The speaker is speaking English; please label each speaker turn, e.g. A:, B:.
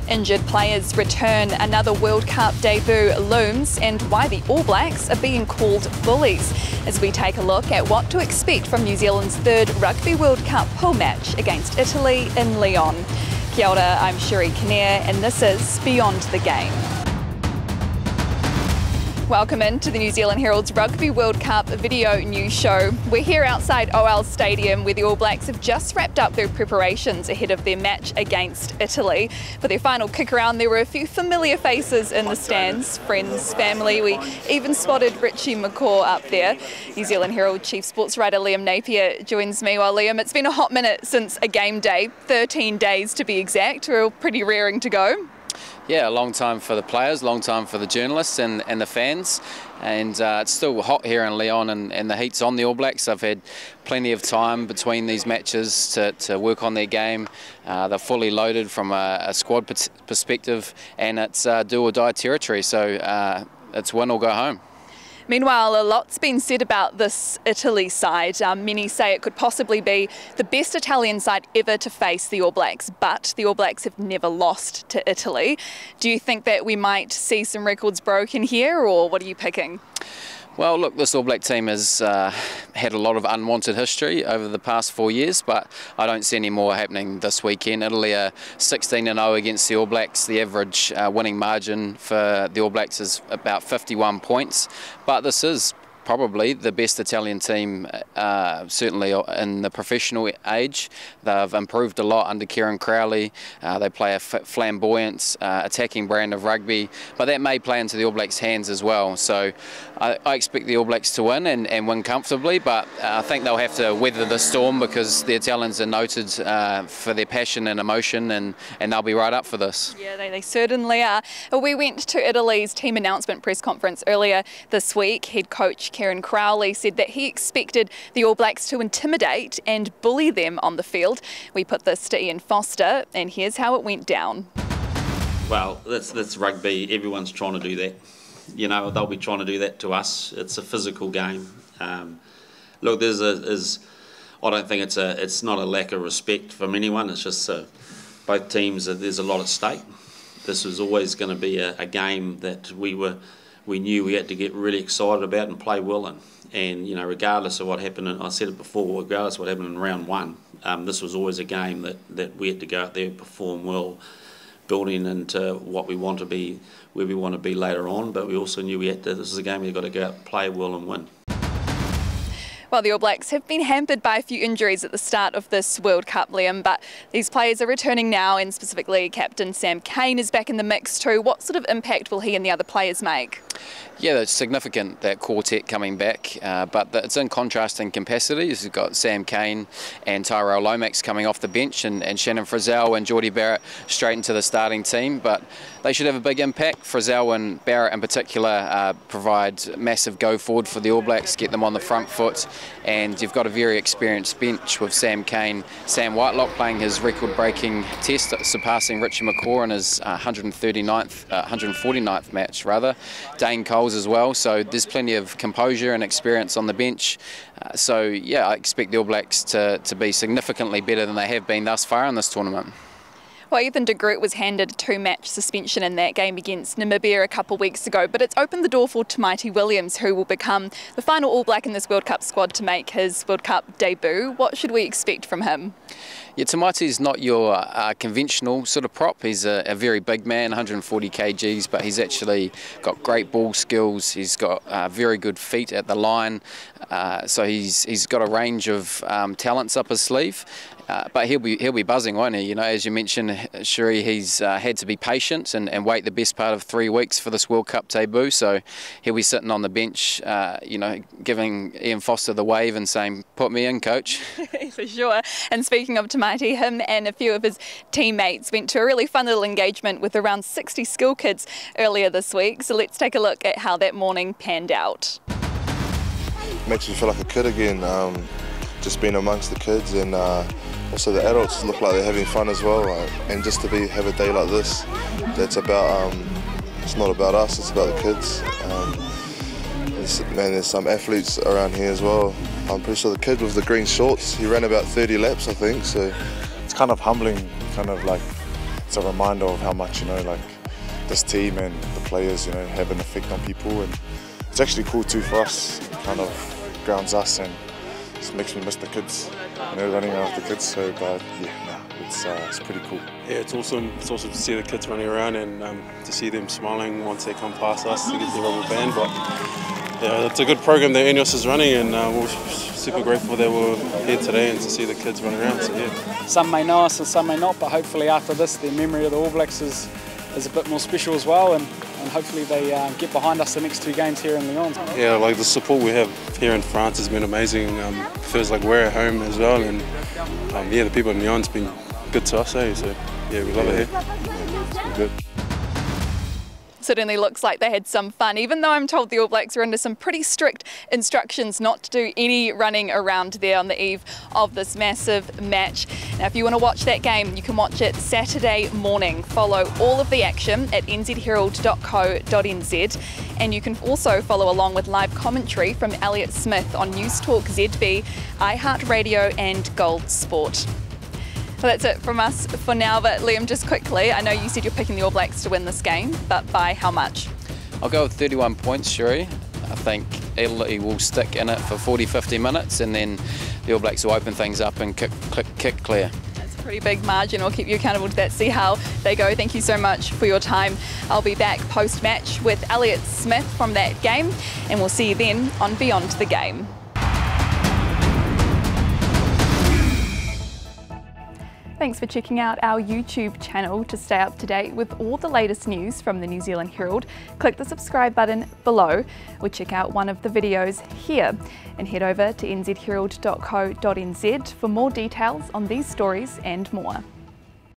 A: Injured players return, another World Cup debut looms, and why the All Blacks are being called bullies, as we take a look at what to expect from New Zealand's third Rugby World Cup pool match against Italy in Lyon. Kia ora, I'm Sherry Kinnear, and this is Beyond the Game. Welcome into the New Zealand Herald's Rugby World Cup video news show. We're here outside OL Stadium where the All Blacks have just wrapped up their preparations ahead of their match against Italy. For their final kick around, there were a few familiar faces in the stands, friends, family. We even spotted Richie McCaw up there. New Zealand Herald Chief Sports Writer Liam Napier joins me. Well, Liam, it's been a hot minute since a game day, 13 days to be exact. We're all pretty raring to go.
B: Yeah, a long time for the players, long time for the journalists and the fans, and it's still hot here in Lyon, and the heat's on the All Blacks. They've had plenty of time between these matches to work on their game. They're fully loaded from a squad perspective, and it's do or die territory, so it's win or go home.
A: Meanwhile, a lot's been said about this Italy side. Many say it could possibly be the best Italian side ever to face the All Blacks, but the All Blacks have never lost to Italy. Do you think that we might see some records broken here, or what are you picking?
B: Well, look, this All Black team has had a lot of unwanted history over the past 4 years, but I don't see any more happening this weekend. Italy are 16-0 against the All Blacks. The average winning margin for the All Blacks is about 51 points, but this is probably the best Italian team, certainly in the professional age. They've improved a lot under Kieran Crowley. They play a flamboyant attacking brand of rugby, but that may play into the All Blacks' hands as well. So I expect the All Blacks to win and win comfortably, but I think they'll have to weather the storm because the Italians are noted for their passion and emotion, and they'll be right up for this. Yeah,
A: they certainly are. We went to Italy's team announcement press conference earlier this week. Head coach Kieran Crowley said that he expected the All Blacks to intimidate and bully them on the field. We put this to Ian Foster, and here's how it went down.
C: Well, that's rugby. Everyone's trying to do that. You know, they'll be trying to do that to us. It's a physical game. Look, I don't think it's not a lack of respect from anyone. It's just both teams. There's a lot at stake. This was always going to be a game that we knew we had to get really excited about and play well in. And you know, regardless of what happened, and I said it before, regardless of what happened in round one, this was always a game that we had to go out there and perform well, building into what we want to be, where we want to be later on. But we also knew this is a game we've got to go out, play well and win.
A: Well, the All Blacks have been hampered by a few injuries at the start of this World Cup, Liam, but these players are returning now, and specifically captain Sam Cane is back in the mix too. What sort of impact will he and the other players make?
B: Yeah, it's significant, that quartet coming back, but it's in contrasting capacities. You've got Sam Cane and Tyrell Lomax coming off the bench, and Shannon Frizzell and Geordie Barrett straight into the starting team, but they should have a big impact. Frizzell and Barrett in particular provide massive go forward for the All Blacks, get them on the front foot, and you've got a very experienced bench with Sam Cane, Sam Whitelock playing his record-breaking test, surpassing Richie McCaw in his 149th match rather. Dane Coles as well, so there's plenty of composure and experience on the bench. So yeah, I expect the All Blacks to be significantly better than they have been thus far in this tournament.
A: Well, Ethan de Groot was handed a 2-match suspension in that game against Namibia a couple of weeks ago, but it's opened the door for Tamaiti Williams, who will become the final All Black in this World Cup squad to make his World Cup debut. What should we expect from him?
B: Yeah, Tamaiti's not your conventional sort of prop. He's a very big man, 140 kgs, but he's actually got great ball skills. He's got very good feet at the line, so he's got a range of talents up his sleeve. But he'll be buzzing, won't he? You know, as you mentioned, Sherry, he's had to be patient and wait the best part of 3 weeks for this World Cup debut. So he'll be sitting on the bench, you know, giving Ian Foster the wave and saying, "Put me in, coach."
A: For sure. And speaking of Tamaiti, him and a few of his teammates went to a really fun little engagement with around 60 school kids earlier this week. So let's take a look at how that morning panned out.
D: Makes me feel like a kid again, just being amongst the kids, and also the adults look like they're having fun as well, and just to have a day like this, that's about, it's not about us, it's about the kids. There's some athletes around here as well. I'm pretty sure the kid with the green shorts, he ran about 30 laps I think, so.
E: It's kind of humbling, kind of like it's a reminder of how much, you know, like this team and the players, you know, have an effect on people, and it's actually cool too for us. It kind of grounds us and just makes me miss the kids, you know, running around with the kids. So, but yeah, it's pretty cool.
F: Yeah, it's awesome. It's awesome to see the kids running around and to see them smiling once they come past us to get the rubber band. But yeah, it's a good program that Enos is running, and we're super grateful that we're here today and to see the kids run around. So yeah.
G: Some may know us and some may not, but hopefully after this, their memory of the All Blacks is a bit more special as well, and hopefully they get behind us the next 2 games here in Lyon.
F: Yeah, like the support we have here in France has been amazing. Feels like we're at home as well, and yeah, the people in Lyon's been good to us, eh? So yeah, we love it here.
E: It's been good.
A: Certainly looks like they had some fun, even though I'm told the All Blacks are under some pretty strict instructions not to do any running around there on the eve of this massive match. Now, if you want to watch that game, you can watch it Saturday morning. Follow all of the action at nzherald.co.nz, and you can also follow along with live commentary from Elliot Smith on News Talk ZB, iHeartRadio and Gold Sport. Well, that's it from us for now, but Liam, just quickly, I know you said you're picking the All Blacks to win this game, but by how much?
B: I'll go with 31 points, Sherry. I think Italy will stick in it for 40-50 minutes, and then the All Blacks will open things up and kick clear.
A: That's a pretty big margin. We'll keep you accountable to that, see how they go. Thank you so much for your time. I'll be back post-match with Elliot Smith from that game, and we'll see you then on Beyond the Game. Thanks for checking out our YouTube channel. To stay up to date with all the latest news from the New Zealand Herald, click the subscribe button below or check out one of the videos here, and head over to nzherald.co.nz for more details on these stories and more.